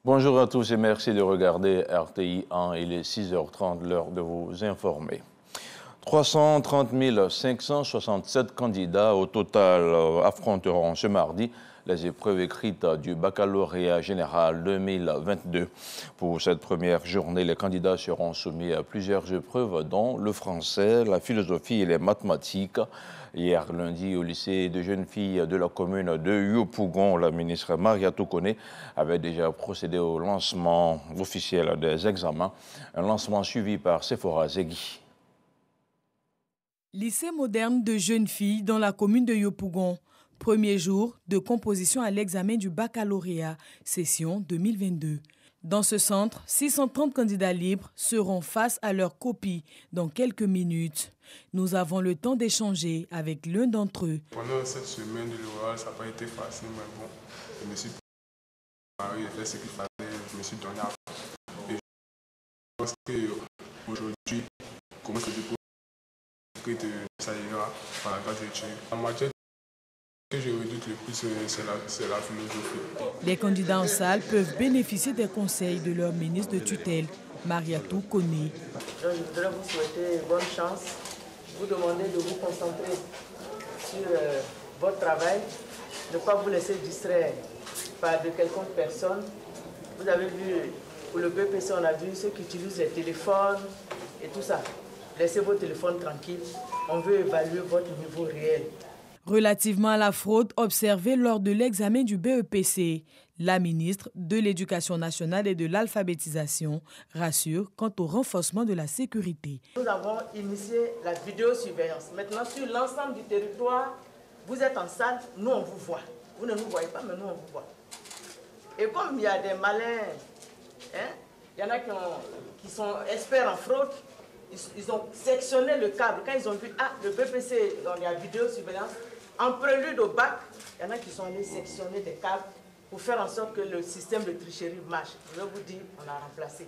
Bonjour à tous et merci de regarder RTI 1. Il est 6h30, l'heure de vous informer. 330 567 candidats au total affronteront ce mardi les épreuves écrites du baccalauréat général 2022. Pour cette première journée, les candidats seront soumis à plusieurs épreuves, dont le français, la philosophie et les mathématiques. Hier lundi, au lycée de jeunes filles de la commune de Yopougon, la ministre Mariatou Koné avait déjà procédé au lancement officiel des examens, un lancement suivi par Sephora Zegui. Lycée moderne de jeunes filles dans la commune de Yopougon. Premier jour de composition à l'examen du baccalauréat, session 2022. Dans ce centre, 630 candidats libres seront face à leurs copies dans quelques minutes. Nous avons le temps d'échanger avec l'un d'entre eux. Pendant cette semaine de l'oral, ça n'a pas été facile, mais bon, je me suis préparé, j'ai fait ce qu'il fallait, je me suis donné à faire. Et je pense qu'aujourd'hui, comment je dépose que ça ira par la grâce de Dieu. En matière que je redoute le plus, c'est la philosophie. Les candidats en salle peuvent bénéficier des conseils de leur ministre de tutelle, Mariatou Koné. Je voudrais vous souhaiter bonne chance, vous demander de vous concentrer sur votre travail, ne pas vous laisser distraire par de quelconque personne. Vous avez vu, pour le BPC, on a vu ceux qui utilisent les téléphones et tout ça. Laissez vos téléphones tranquilles, on veut évaluer votre niveau réel. Relativement à la fraude observée lors de l'examen du BEPC, la ministre de l'Éducation nationale et de l'alphabétisation rassure quant au renforcement de la sécurité. Nous avons initié la vidéosurveillance. Maintenant, sur l'ensemble du territoire, vous êtes en salle, nous on vous voit. Vous ne nous voyez pas, mais nous on vous voit. Et comme il y a des malins, il y en a qui sont experts en fraude, ils ont sectionné le câble. Quand ils ont vu, le BPC, il y a vidéosurveillance, en prélude au bac, il y en a qui sont allés sectionner des câbles pour faire en sorte que le système de tricherie marche. Je vais vous dire, on a remplacé.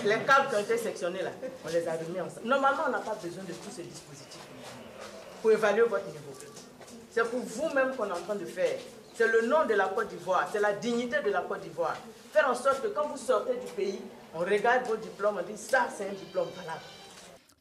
Les câbles qui ont été sectionnés là, on les a remis ensemble. Normalement, on n'a pas besoin de tous ces dispositifs pour évaluer votre niveau. C'est pour vous-même qu'on est en train de faire. C'est le nom de la Côte d'Ivoire, c'est la dignité de la Côte d'Ivoire. Faire en sorte que quand vous sortez du pays, on regarde vos diplômes, on dit ça c'est un diplôme valable.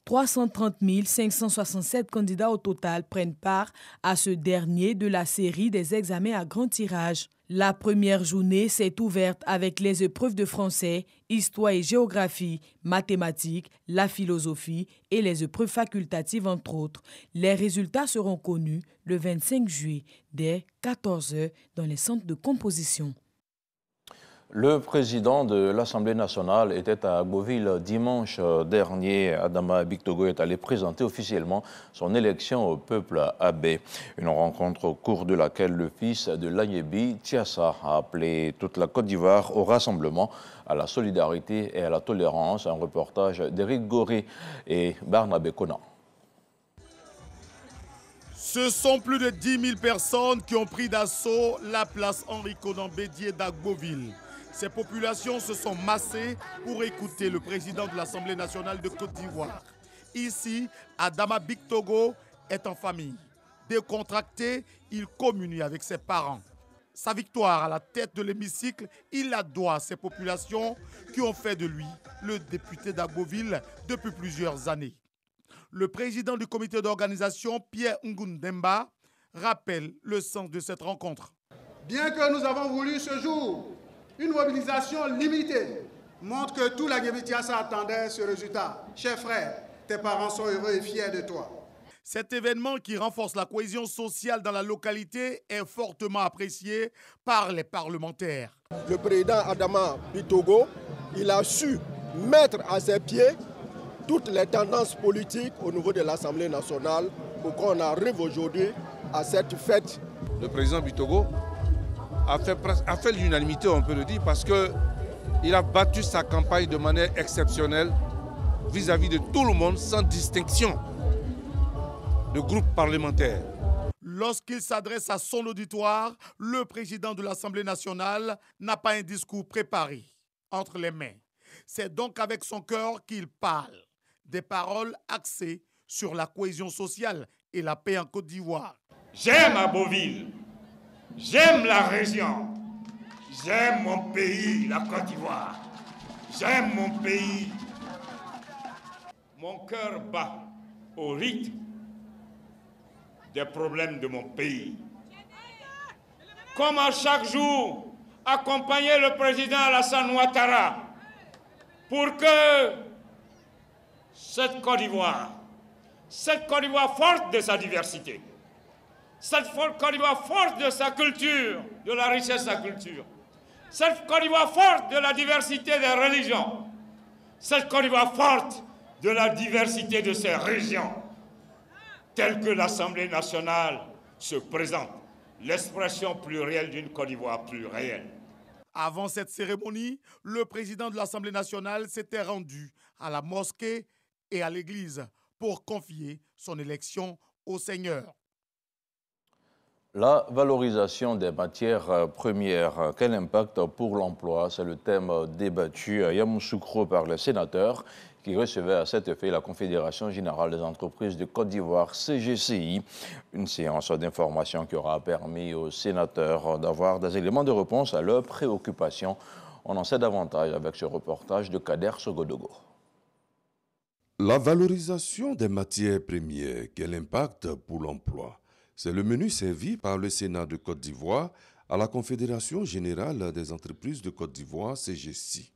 330 567 candidats au total prennent part à ce dernier de la série des examens à grand tirage. La première journée s'est ouverte avec les épreuves de français, histoire et géographie, mathématiques, la philosophie et les épreuves facultatives entre autres. Les résultats seront connus le 25 juillet dès 14h dans les centres de composition. Le président de l'Assemblée nationale était à Agboville dimanche dernier. Adama Bictogo est allé présenter officiellement son élection au peuple abbé. Une rencontre au cours de laquelle le fils de Lagnébi, Tiassa, a appelé toute la Côte d'Ivoire au rassemblement, à la solidarité et à la tolérance. Un reportage d'Éric Goré et Barnabé Conan. Ce sont plus de 10 000 personnes qui ont pris d'assaut la place Henri Konan Bédié d'Agboville. Ces populations se sont massées pour écouter le président de l'Assemblée nationale de Côte d'Ivoire. Ici, Adama Bictogo est en famille. Décontracté, il communie avec ses parents. Sa victoire à la tête de l'hémicycle, il la doit à ces populations qui ont fait de lui le député d'Agboville depuis plusieurs années. Le président du comité d'organisation, Pierre Ngundemba, rappelle le sens de cette rencontre. Bien que nous avons voulu ce jour une mobilisation limitée, montre que tout la Guémitiassa attendait ce résultat. Chers frères, tes parents sont heureux et fiers de toi. Cet événement qui renforce la cohésion sociale dans la localité est fortement apprécié par les parlementaires. Le président Adama Bictogo, il a su mettre à ses pieds toutes les tendances politiques au niveau de l'Assemblée nationale pour qu'on arrive aujourd'hui à cette fête. Le président Bictogo a fait l'unanimité, on peut le dire, parce qu'il a battu sa campagne de manière exceptionnelle vis-à-vis de tout le monde, sans distinction de groupe parlementaire. Lorsqu'il s'adresse à son auditoire, le président de l'Assemblée nationale n'a pas un discours préparé entre les mains. C'est donc avec son cœur qu'il parle. Des paroles axées sur la cohésion sociale et la paix en Côte d'Ivoire. J'aime Agboville, j'aime la région, J'aime mon pays, la Côte d'Ivoire. J'aime mon pays. Mon cœur bat au rythme des problèmes de mon pays. Comme à chaque jour, accompagner le président Alassane Ouattara pour que cette Côte d'Ivoire forte de sa diversité, cette Côte d'Ivoire forte de sa culture, de la richesse de sa culture, cette Côte d'Ivoire forte de la diversité des religions, cette Côte d'Ivoire forte de la diversité de ses régions, telle que l'Assemblée nationale se présente, l'expression plurielle d'une Côte d'Ivoire plus réelle. Avant cette cérémonie, le président de l'Assemblée nationale s'était rendu à la mosquée et à l'église pour confier son élection au Seigneur. La valorisation des matières premières, quel impact pour l'emploi? C'est le thème débattu à Yamoussoukro par les sénateurs qui recevait à cet effet la Confédération générale des entreprises de Côte d'Ivoire, CGCI. Une séance d'information qui aura permis aux sénateurs d'avoir des éléments de réponse à leurs préoccupations. On en sait davantage avec ce reportage de Kader Sogodogo. La valorisation des matières premières, quel impact pour l'emploi? C'est le menu servi par le Sénat de Côte d'Ivoire à la Confédération générale des entreprises de Côte d'Ivoire, CGCI.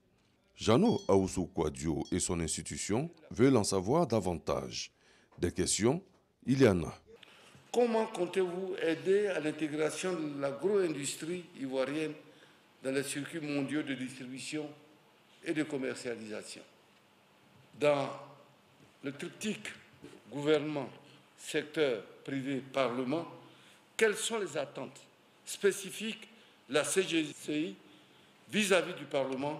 Jeannot Aoussou Kouadio et son institution veulent en savoir davantage. Des questions, il y en a. Comment comptez-vous aider à l'intégration de l'agro-industrie ivoirienne dans les circuits mondiaux de distribution et de commercialisation? Dans le triptyque gouvernement, secteur privé, parlement, quelles sont les attentes spécifiques de la CGCI vis-à-vis du Parlement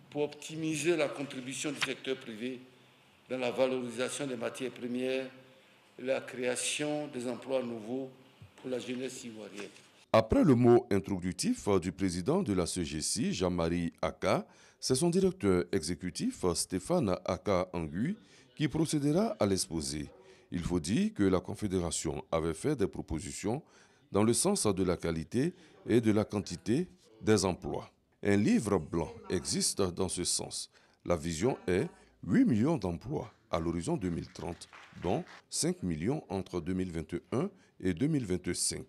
pour optimiser la contribution du secteur privé dans la valorisation des matières premières et la création des emplois nouveaux pour la jeunesse ivoirienne? Après le mot introductif du président de la CGCI, Jean-Marie Aka, c'est son directeur exécutif, Stéphane Aka Angui, qui procédera à l'exposé. Il faut dire que la Confédération avait fait des propositions dans le sens de la qualité et de la quantité des emplois. Un livre blanc existe dans ce sens. La vision est 8 millions d'emplois à l'horizon 2030, dont 5 millions entre 2021 et 2025.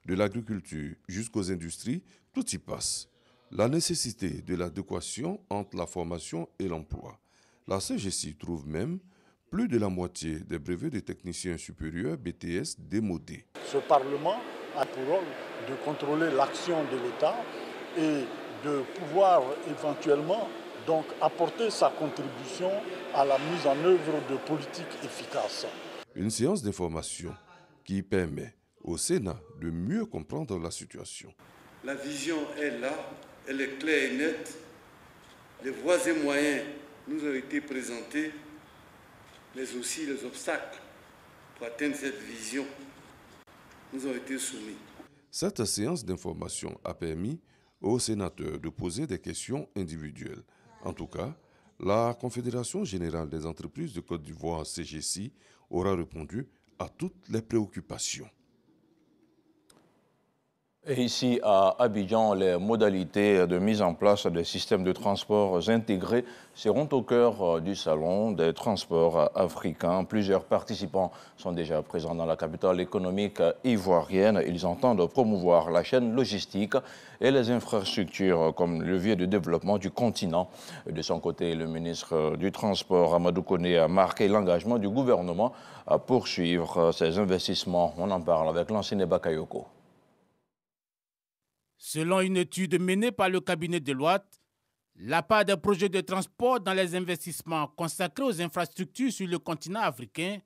De l'agriculture jusqu'aux industries, tout y passe. La nécessité de l'adéquation entre la formation et l'emploi. La CGCI trouve même plus de la moitié des brevets de techniciens supérieurs BTS démodés. Ce Parlement a pour rôle de contrôler l'action de l'État et de pouvoir éventuellement donc apporter sa contribution à la mise en œuvre de politiques efficaces. Une séance d'information qui permet au Sénat de mieux comprendre la situation. La vision est là, elle est claire et nette. Les voies et moyens nous ont été présentés, mais aussi les obstacles pour atteindre cette vision nous ont été soumis. Cette séance d'information a permis aux sénateurs de poser des questions individuelles. En tout cas, la Confédération générale des entreprises de Côte d'Ivoire, CGCI, aura répondu à toutes les préoccupations. Et ici, à Abidjan, les modalités de mise en place des systèmes de transports intégrés seront au cœur du Salon des transports africains. Plusieurs participants sont déjà présents dans la capitale économique ivoirienne. Ils entendent promouvoir la chaîne logistique et les infrastructures comme levier de développement du continent. De son côté, le ministre du Transport, Amadou Koné, a marqué l'engagement du gouvernement à poursuivre ces investissements. On en parle avec l'ancien Bakayoko. Selon une étude menée par le cabinet Deloitte, la part des projets de transport dans les investissements consacrés aux infrastructures sur le continent africain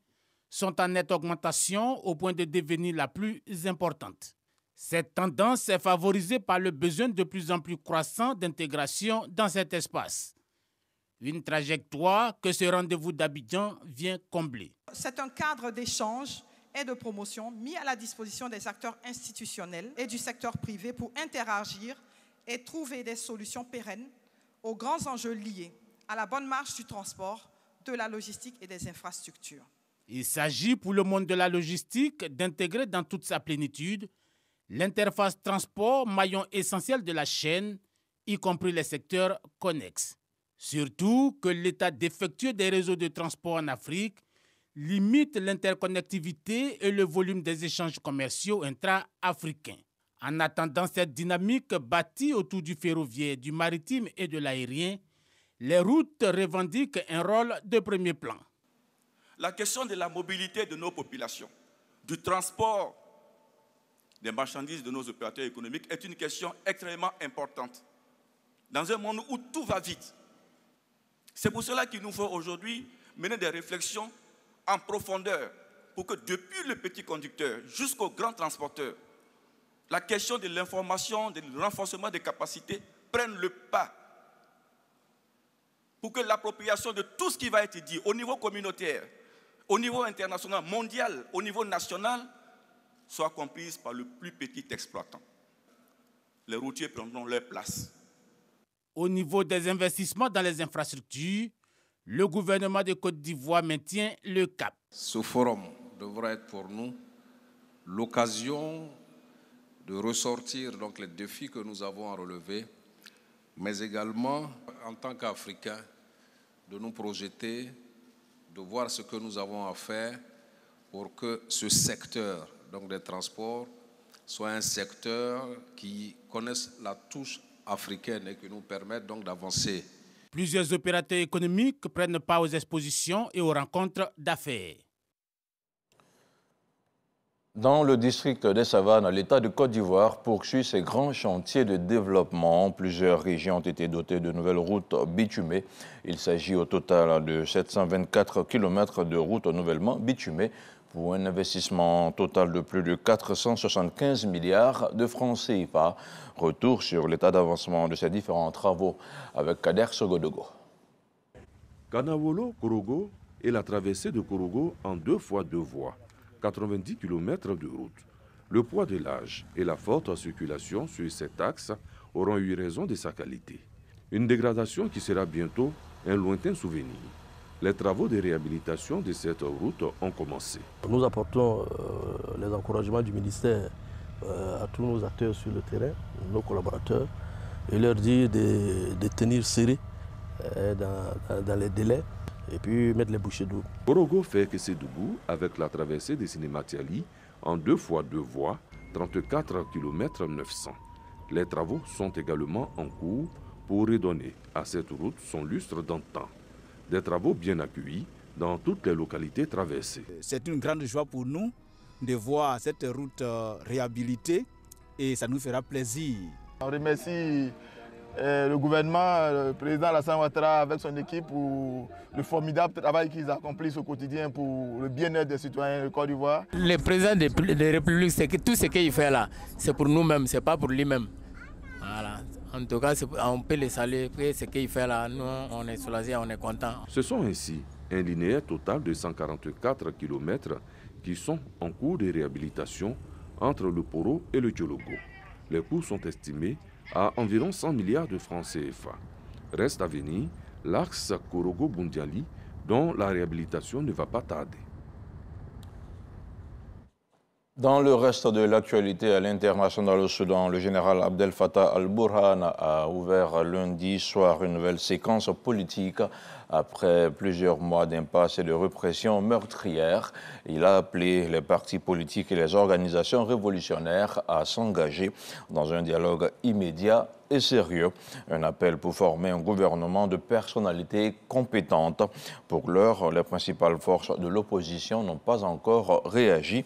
sont en nette augmentation au point de devenir la plus importante. Cette tendance est favorisée par le besoin de plus en plus croissant d'intégration dans cet espace. Une trajectoire que ce rendez-vous d'Abidjan vient combler. C'est un cadre d'échange et de promotion mis à la disposition des acteurs institutionnels et du secteur privé pour interagir et trouver des solutions pérennes aux grands enjeux liés à la bonne marche du transport, de la logistique et des infrastructures. Il s'agit pour le monde de la logistique d'intégrer dans toute sa plénitude L'interface transport, maillon essentiel de la chaîne, y compris les secteurs connexes. Surtout que l'état défectueux des réseaux de transport en Afrique limite l'interconnectivité et le volume des échanges commerciaux intra-africains. En attendant cette dynamique bâtie autour du ferroviaire, du maritime et de l'aérien, les routes revendiquent un rôle de premier plan. La question de la mobilité de nos populations, du transport des marchandises de nos opérateurs économiques est une question extrêmement importante. Dans un monde où tout va vite, c'est pour cela qu'il nous faut aujourd'hui mener des réflexions en profondeur pour que depuis le petit conducteur jusqu'au grand transporteur, la question de l'information, du renforcement des capacités prenne le pas pour que l'appropriation de tout ce qui va être dit au niveau communautaire, au niveau international, mondial, au niveau national, soit comprise par le plus petit exploitant. Les routiers prendront leur place. Au niveau des investissements dans les infrastructures, le gouvernement de Côte d'Ivoire maintient le cap. Ce forum devra être pour nous l'occasion de ressortir donc les défis que nous avons à relever, mais également, en tant qu'Africains, de nous projeter, de voir ce que nous avons à faire pour que ce secteur donc des transports soit un secteur qui connaisse la touche africaine et qui nous permette donc d'avancer. Plusieurs opérateurs économiques prennent part aux expositions et aux rencontres d'affaires. Dans le district des Savanes, l'État de Côte d'Ivoire poursuit ses grands chantiers de développement. Plusieurs régions ont été dotées de nouvelles routes bitumées. Il s'agit au total de 724 km de routes nouvellement bitumées pour un investissement total de plus de 475 milliards de francs CFA. Retour sur l'état d'avancement de ces différents travaux avec Kader Sogodogo. Kanawolo-Korogo est la traversée de Korogo en 2 fois 2 voies. 90 km de route. Le poids de l'âge et la forte circulation sur cet axe auront eu raison de sa qualité. Une dégradation qui sera bientôt un lointain souvenir. Les travaux de réhabilitation de cette route ont commencé. Nous apportons les encouragements du ministère à tous nos acteurs sur le terrain, nos collaborateurs, et leur dire de tenir serré dans les délais et puis mettre les bouchées doubles. Korogo fait que c'est debout avec la traversée des Cinématiali en 2 fois 2 voies, 34 km 900. Les travaux sont également en cours pour redonner à cette route son lustre d'antan. Des travaux bien accueillis dans toutes les localités traversées. C'est une grande joie pour nous de voir cette route réhabilitée et ça nous fera plaisir. On remercie le gouvernement, le président Alassane Ouattara avec son équipe pour le formidable travail qu'ils accomplissent au quotidien pour le bien-être des citoyens de Côte d'Ivoire. Le président de la République, c'est que tout ce qu'il fait là, c'est pour nous-mêmes, c'est pas pour lui-même. Voilà. En tout cas, on peut le saluer, ce qu'il fait là, nous on est soulagés, on est contents. Ce sont ainsi un linéaire total de 144 km qui sont en cours de réhabilitation entre le Poro et le Djologo. Les coûts sont estimés à environ 100 milliards de francs CFA. Reste à venir l'axe Korogo-Bundiali dont la réhabilitation ne va pas tarder. Dans le reste de l'actualité à l'international au Soudan, le général Abdel Fattah al-Burhan a ouvert lundi soir une nouvelle séquence politique après plusieurs mois d'impasse et de répression meurtrière. Il a appelé les partis politiques et les organisations révolutionnaires à s'engager dans un dialogue immédiat et sérieux. Un appel pour former un gouvernement de personnalités compétentes. Pour l'heure, les principales forces de l'opposition n'ont pas encore réagi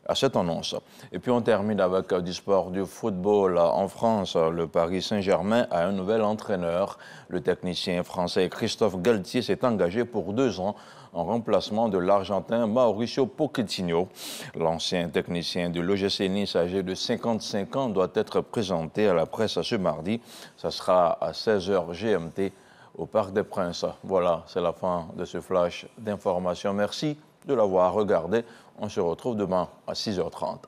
à cette annonce. Et puis on termine avec du sport, du football. En France, le Paris Saint-Germain a un nouvel entraîneur. Le technicien français Christophe Galtier s'est engagé pour 2 ans en remplacement de l'Argentin Mauricio Pochettino. L'ancien technicien de l'OGC Nice, âgé de 55 ans, doit être présenté à la presse ce mardi. Ça sera à 16h GMT au Parc des Princes. Voilà, c'est la fin de ce flash d'information. Merci de l'avoir regardé. On se retrouve demain à 6h30.